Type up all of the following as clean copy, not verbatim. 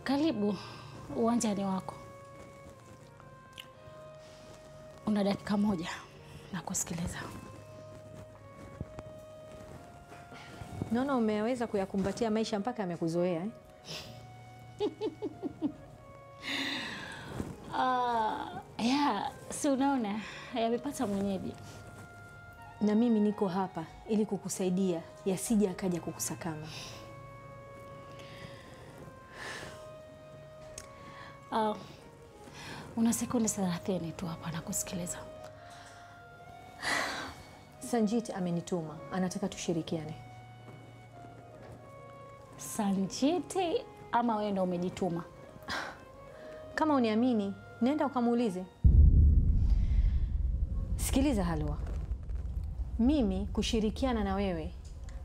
Karibu, uwanjani wako. Una dakika moja na kusikiliza. Naona umeweza kuyakumbatia maisha mpaka amekuzoea Si unaona yamepata mwenyeji. Na mimi niko hapa ili kukusaidia yasije akaja kukusakama. Una sekunde 30 tu hapa na kusikiliza. Sanjit amenituma, anataka tushirikiane. Sanjit ama wewe ndio umejituma? Kama uniamini, nenda ukamuulize. Sikiliza Halwa. Mimi kushirikiana na wewe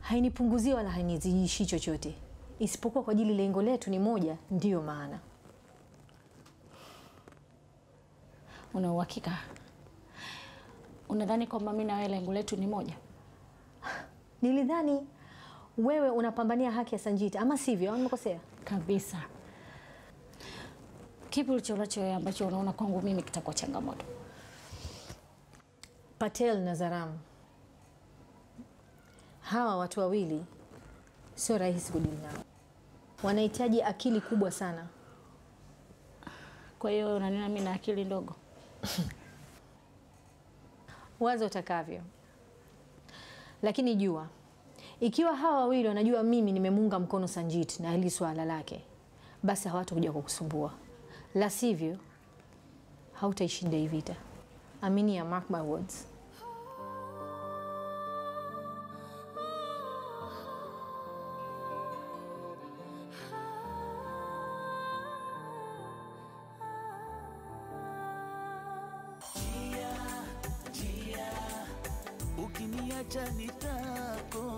hainipunguzii wala hainizidishi chochote. Isipokuwa kwa ajili lengo letu ni moja, ndiyo maana. Una uhakika? Unadhani kwamba mimi na wewe lengo letu ni moja? Nilidhani wewe unapambania haki ya Sanjit, ama sivyo? Au nimekosea? Kabisa. Kipi ulichonacho wewe ambacho unaona kwangu mimi kitakuwa changamoto? Patel na Zaram. Hawa watu wawili sio rahisi kudili nao. Wanahitaji akili kubwa sana. Kwa hiyo unaniona mimi na akili ndogo? Wazo utakavyo. Lakini jua, ikiwa hawa wawili wanajua mimi nimemunga mkono Sanjit na hili swala lake, basi hawatakuja kukusumbua. La sivyo, hautaishinda hii vita. Aminia, mark my words. Ukiniacha nitako